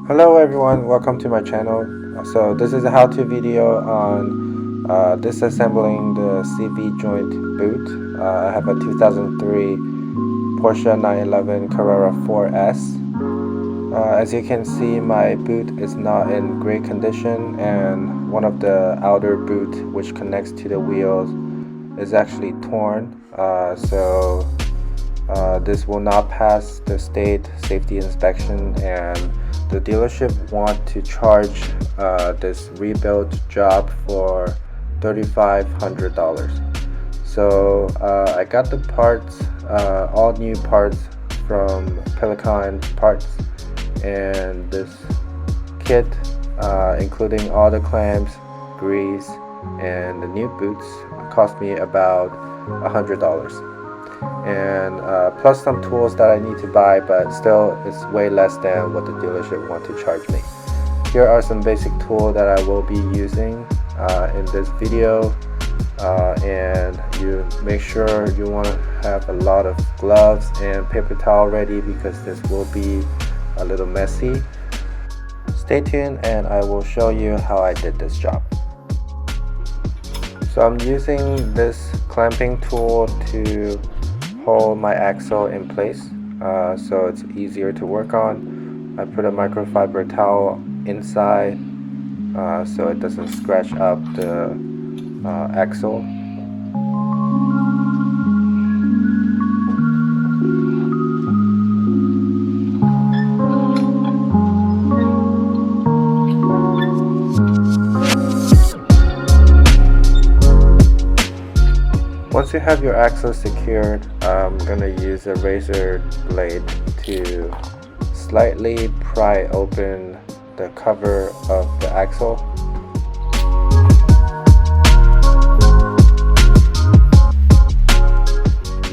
Hello everyone, welcome to my channel. So this is a how-to video on disassembling the CV joint boot. I have a 2003 Porsche 911 Carrera 4S. As you can see, my boot is not in great condition, and one of the outer boot which connects to the wheels is actually torn. This will not pass the state safety inspection, and the dealership want to charge this rebuild job for $3,500. So I got the parts, all new parts from Pelican Parts, and this kit, including all the clamps, grease, and the new boots, cost me about $100. And plus some tools that I need to buy, but still it's way less than what the dealership want to charge me. Here are some basic tools that I will be using in this video, and you make sure you want to have a lot of gloves and paper towel ready because this will be a little messy. Stay tuned and I will show you how I did this job. So I'm using this clamping tool to hold my axle in place, so it's easier to work on. I put a microfiber towel inside so it doesn't scratch up the axle. Once you have your axle secured, I'm going to use a razor blade to slightly pry open the cover of the axle.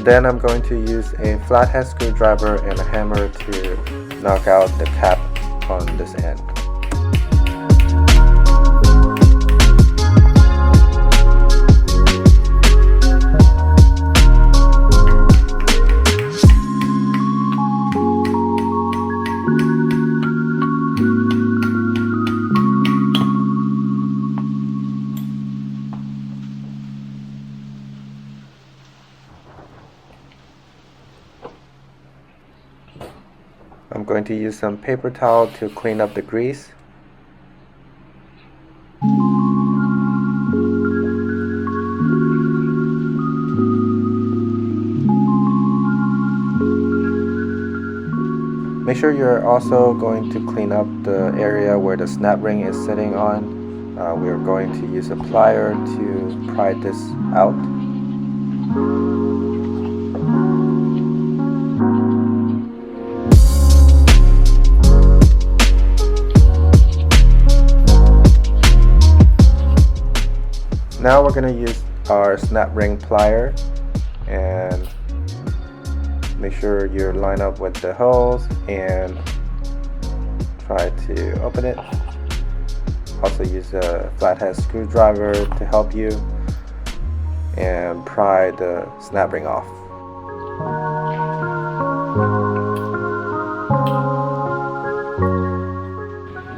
Then I'm going to use a flathead screwdriver and a hammer to knock out the cap on this end. I'm going to use some paper towel to clean up the grease. Make sure you're also going to clean up the area where the snap ring is sitting on. We are going to use a plier to pry this out. Now we're going to use our snap ring plier and make sure you line up with the holes and try to open it. Also use a flathead screwdriver to help you and pry the snap ring off.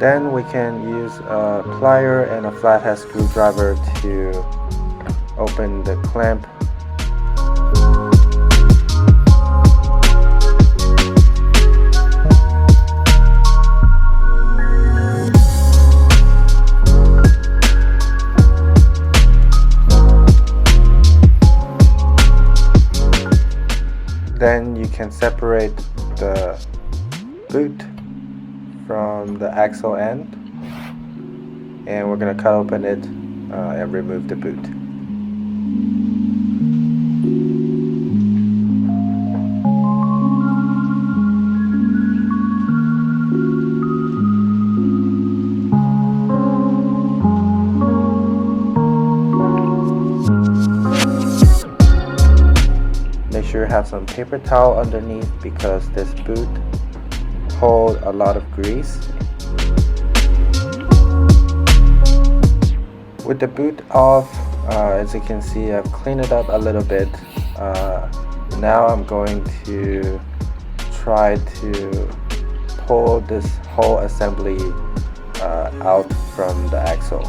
Then we can use a plier and a flathead screwdriver to open the clamp. Then you can separate the boot from the axle end, and we're going to cut open it and remove the boot. Make sure you have some paper towel underneath because this boot hold a lot of grease. With the boot off, as you can see, I've cleaned it up a little bit. Now I'm going to try to pull this whole assembly out from the axle.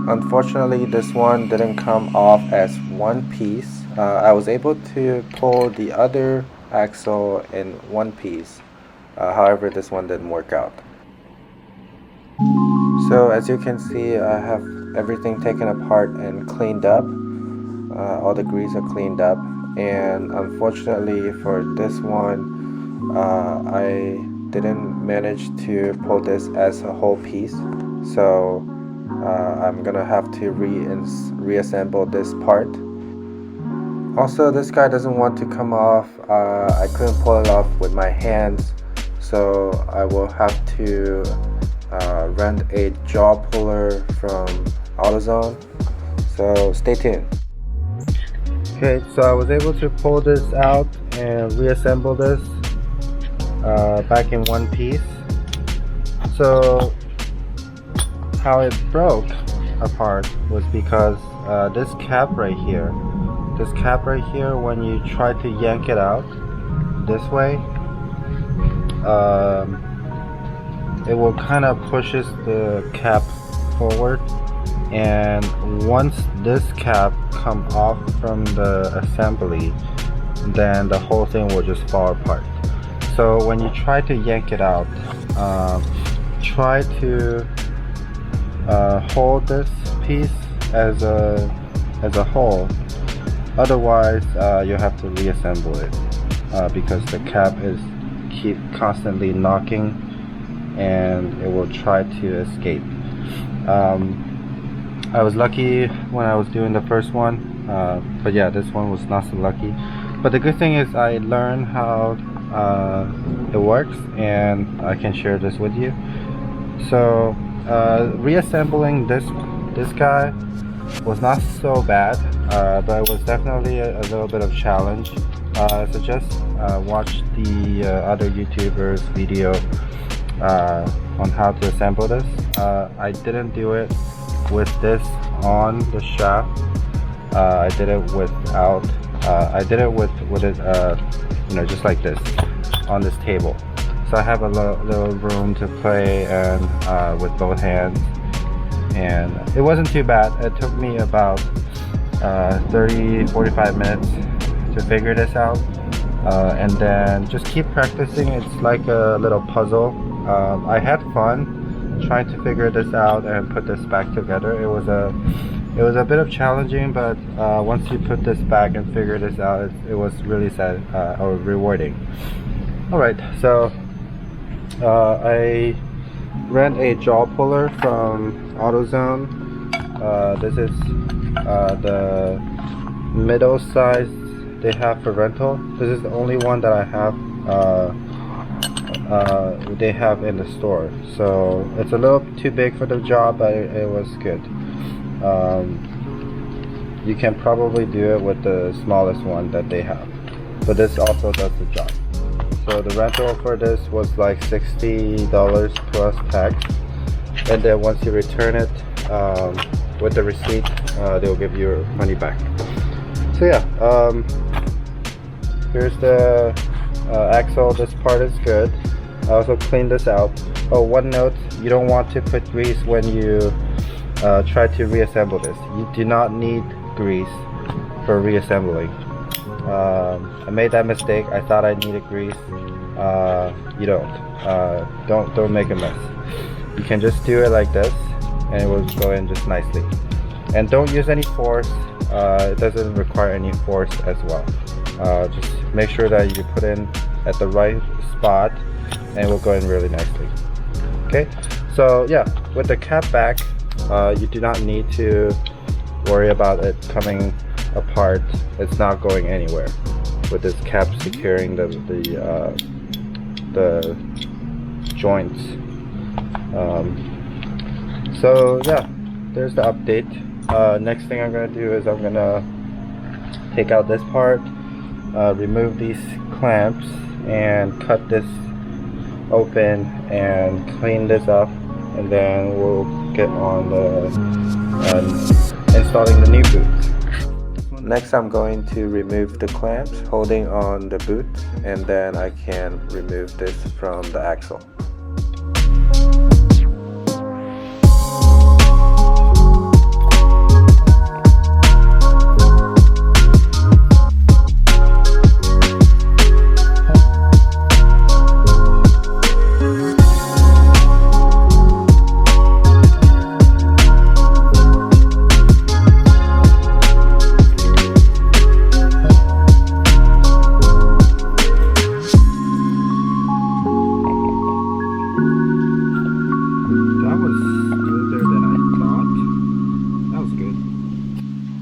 Unfortunately, this one didn't come off as one piece. I was able to pull the other axle in one piece. However, this one didn't work out. So as you can see, I have everything taken apart and cleaned up. All the grease are cleaned up, and unfortunately for this one, I didn't manage to pull this as a whole piece. So I'm gonna have to reassemble this part. Also, this guy doesn't want to come off. I couldn't pull it off with my hands, so I will have to rent a jaw puller from AutoZone. So stay tuned. Okay, so I was able to pull this out and reassemble this back in one piece. So how it broke apart was because this cap right here, when you try to yank it out this way, it will kind of pushes the cap forward, and once this cap come off from the assembly, then the whole thing will just fall apart. So when you try to yank it out, try to hold this piece as a whole. Otherwise, you have to reassemble it because the cap is keep constantly knocking, and it will try to escape. I was lucky when I was doing the first one, but yeah, this one was not so lucky. But the good thing is I learned how it works, and I can share this with you. So reassembling this guy was not so bad, but it was definitely a little bit of challenge. I suggest watch the other YouTubers video on how to assemble this. I didn't do it with this on the shaft. I did it without. I did it with it, just like this on this table. So I have a little room to play and with both hands, and it wasn't too bad. It took me about 30-45 minutes to figure this out, and then just keep practicing. It's like a little puzzle. I had fun trying to figure this out and put this back together. It was a bit of challenging, but once you put this back and figure this out, it was really rewarding. Alright, so I rent a jaw puller from AutoZone. This is the middle size they have for rental. This is the only one that I have they have in the store, so it's a little too big for the job, but it was good. You can probably do it with the smallest one that they have, but this also does the job. So the rental for this was like $60 plus tax, and then once you return it with the receipt, they'll give you your money back. So yeah, here's the axle. This part is good. I also cleaned this out. Oh, one note, you don't want to put grease when you try to reassemble this. You do not need grease for reassembling. I made that mistake. I thought I needed grease. You don't make a mess. You can just do it like this, and it will go in just nicely. And don't use any force. It doesn't require any force as well. Just make sure that you put in at the right spot, and it will go in really nicely. Okay, so yeah, with the cap back, you do not need to worry about it coming apart. It's not going anywhere with this cap securing the joints. So yeah, there's the update. Next thing I'm gonna do is I'm gonna take out this part, remove these clamps, and cut this open and clean this up, and then we'll get on the installing the new boot. Next, I'm going to remove the clamps holding on the boot, and then I can remove this from the axle.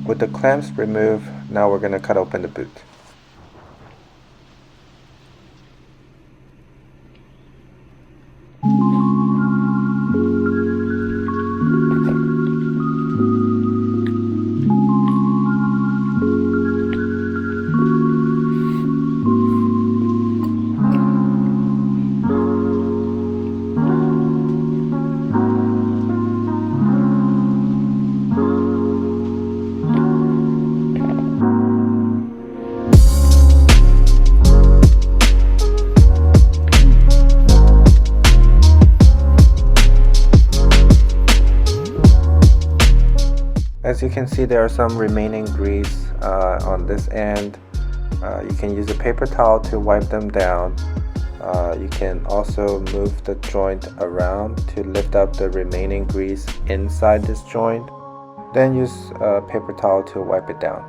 With the clamps removed, now we're going to cut open the boot. As you can see, there are some remaining grease on this end. You can use a paper towel to wipe them down. You can also move the joint around to lift up the remaining grease inside this joint. Then use a paper towel to wipe it down.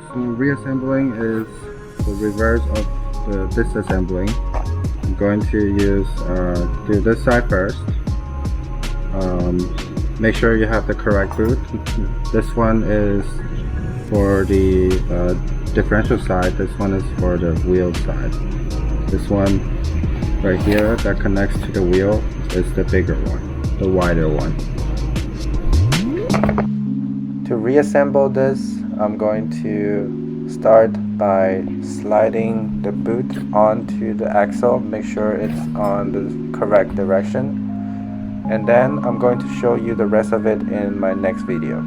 So reassembling is the reverse of the disassembling. I'm going to use do this side first. Make sure you have the correct boot. This one is for the differential side. This one is for the wheel side. This one right here that connects to the wheel is the bigger one, the wider one. To reassemble this, I'm going to start by sliding the boot onto the axle. Make sure it's on the correct direction, and then I'm going to show you the rest of it in my next video.